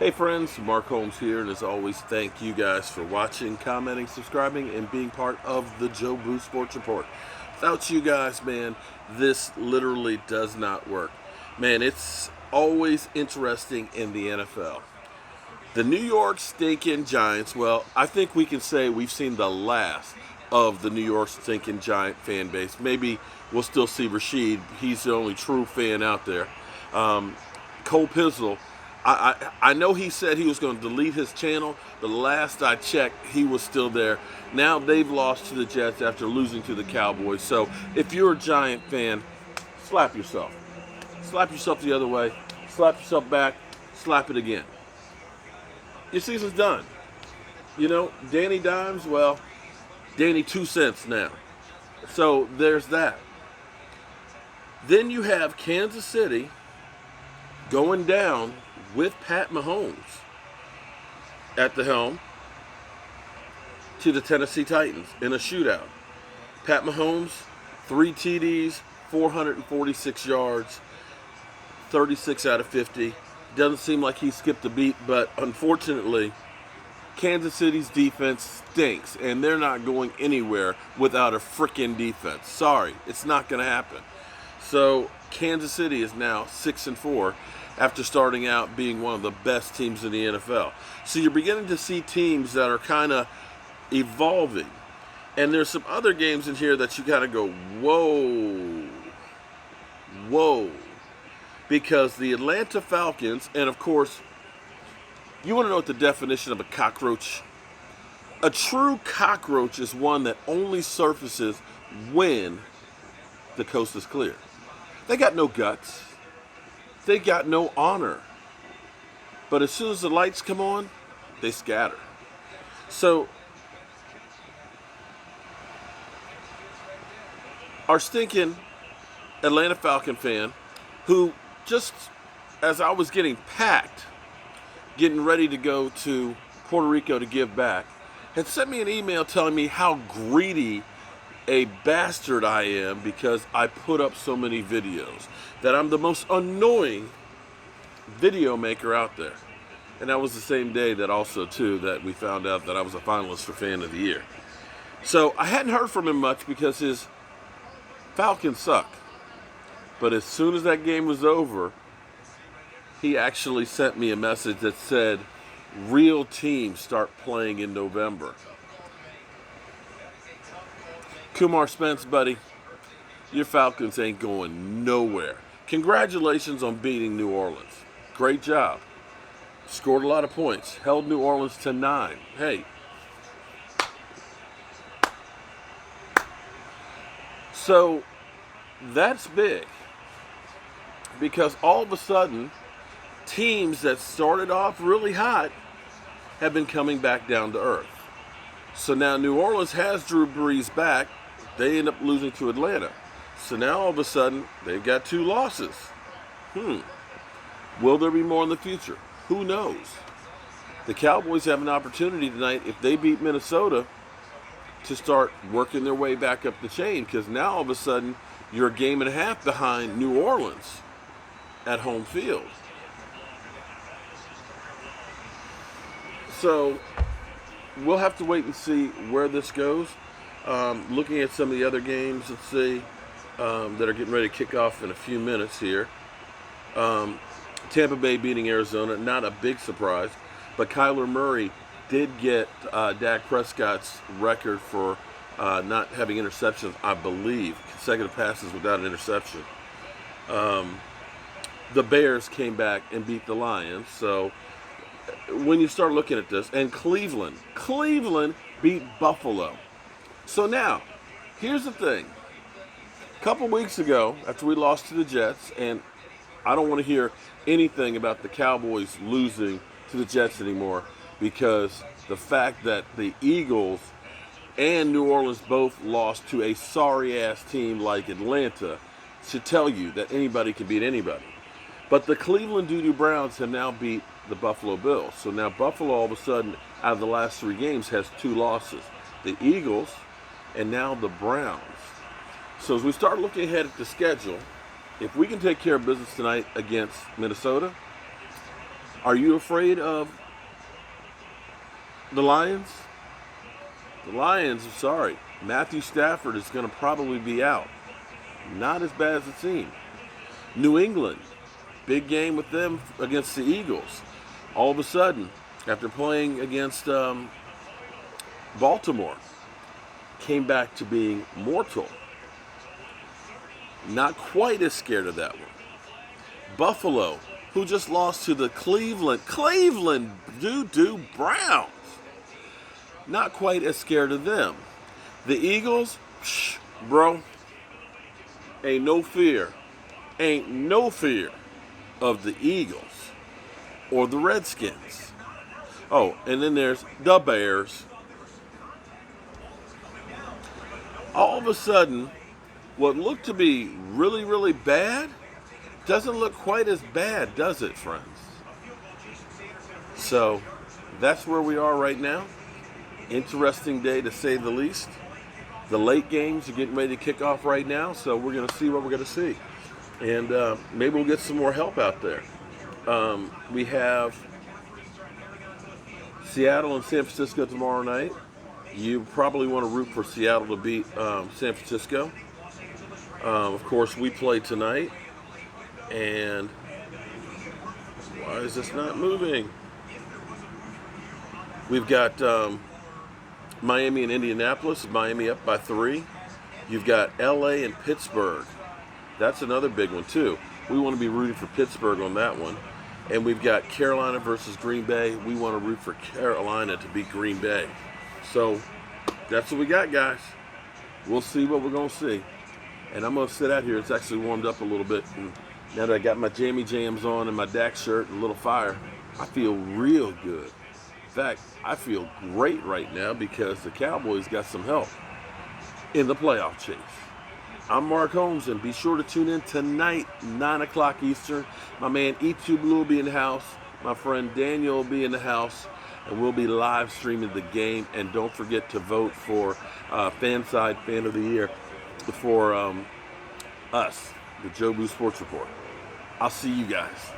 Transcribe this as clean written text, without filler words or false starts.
Hey friends, Mark Holmes here, and as always, thank you guys for watching, commenting, subscribing, and being part of the Joe Boo Sports Report. Without you guys, man, this literally does not work. Man, it's always interesting in the NFL. The New York stinking Giants, well, I think we can say we've seen the last of the New York stinking Giant fan base. Maybe we'll still see Rashid. He's the only true fan out there. Cole Pizzle, I know he said he was going to delete his channel, but last I checked, he was still there. Now they've lost to the Jets after losing to the Cowboys. So if you're a Giant fan, slap yourself. Slap yourself the other way. Slap yourself back. Slap it again. Your season's done. You know, Danny Dimes, well, Danny 2 cents now. So there's that. Then you have Kansas City going down with Pat Mahomes at the helm to the Tennessee Titans in a shootout. Pat Mahomes, 3 TDs, 446 yards, 36 out of 50. Doesn't seem like he skipped a beat, but unfortunately, Kansas City's defense stinks, and they're not going anywhere without a freaking defense. Sorry, it's not going to happen. So Kansas City is now 6-4 after starting out being one of the best teams in the NFL. So you're beginning to see teams that are kind of evolving. And there's some other games in here that you got to go, whoa, whoa. Because the Atlanta Falcons, and of course, you want to know what the definition of a cockroach? A true cockroach is one that only surfaces when the coast is clear. They got no guts. They got no honor. But as soon as the lights come on, they scatter. So, our stinking Atlanta Falcon fan, who just as I was getting packed, getting ready to go to Puerto Rico to give back, had sent me an email telling me how greedy a bastard I am because I put up so many videos, that I'm the most annoying video maker out there. And that was the same day that also too that we found out that I was a finalist for Fan of the Year. So I hadn't heard from him much because his Falcons suck. But as soon as that game was over, he actually sent me a message that said, real teams start playing in November. Kumar Spence, buddy, your Falcons ain't going nowhere. Congratulations on beating New Orleans. Great job. Scored a lot of points. Held New Orleans to 9. Hey. So, that's big. Because all of a sudden, teams that started off really hot have been coming back down to earth. So now New Orleans has Drew Brees back. They end up losing to Atlanta. So now all of a sudden, they've got 2 losses. Will there be more in the future? Who knows? The Cowboys have an opportunity tonight, if they beat Minnesota, to start working their way back up the chain. Because now all of a sudden, you're a game and a half behind New Orleans at home field. So we'll have to wait and see where this goes. Looking at some of the other games, let's see, that are getting ready to kick off in a few minutes here. Tampa Bay beating Arizona, not a big surprise, but Kyler Murray did get Dak Prescott's record for not having interceptions, I believe, consecutive passes without an interception. The Bears came back and beat the Lions, so when you start looking at this, and Cleveland beat Buffalo. So now, here's the thing. A couple weeks ago, after we lost to the Jets, and I don't want to hear anything about the Cowboys losing to the Jets anymore, because the fact that the Eagles and New Orleans both lost to a sorry-ass team like Atlanta should tell you that anybody can beat anybody. But the Cleveland Doo-Doo Browns have now beat the Buffalo Bills. So now Buffalo, all of a sudden, out of the last 3 games, has 2 losses. The Eagles and now the Browns. So as we start looking ahead at the schedule, if we can take care of business tonight against Minnesota, Are you afraid of the Lions? The Lions, sorry. Matthew Stafford is going to probably be out. Not as bad as it seemed. New England, big game with them against the Eagles. All of a sudden, after playing against Baltimore, came back to being mortal. Not quite as scared of that one. Buffalo, who just lost to the Cleveland Doo-Doo Browns. Not quite as scared of them. The Eagles, bro, ain't no fear. Ain't no fear of the Eagles or the Redskins. Oh, and then there's the Bears. All of a sudden, what looked to be really, really bad doesn't look quite as bad, does it, friends? So, that's where we are right now. Interesting day, to say the least. The late games are getting ready to kick off right now, so we're going to see what we're going to see. And maybe we'll get some more help out there. We have Seattle and San Francisco tomorrow night. You probably want to root for Seattle to beat San Francisco. Of course, we play tonight. And why is this not moving? We've got Miami and Indianapolis. Miami up by 3. You've got LA and Pittsburgh. That's another big one too. We want to be rooting for Pittsburgh on that one. And we've got Carolina versus Green Bay. We want to root for Carolina to beat Green Bay. So that's what we got, guys. We'll see what we're going to see. And I'm going to sit out here. It's actually warmed up a little bit. And now that I got my jammy jams on and my Dak shirt and a little fire, I feel real good. In fact, I feel great right now because the Cowboys got some help in the playoff chase. I'm Mark Holmes, and be sure to tune in tonight, 9 o'clock Eastern. My man E2 Blue will be in the house. My friend Daniel will be in the house, and we'll be live streaming the game. And don't forget to vote for Fanside Fan of the Year for us, the Joe Boo Sports Report. I'll see you guys.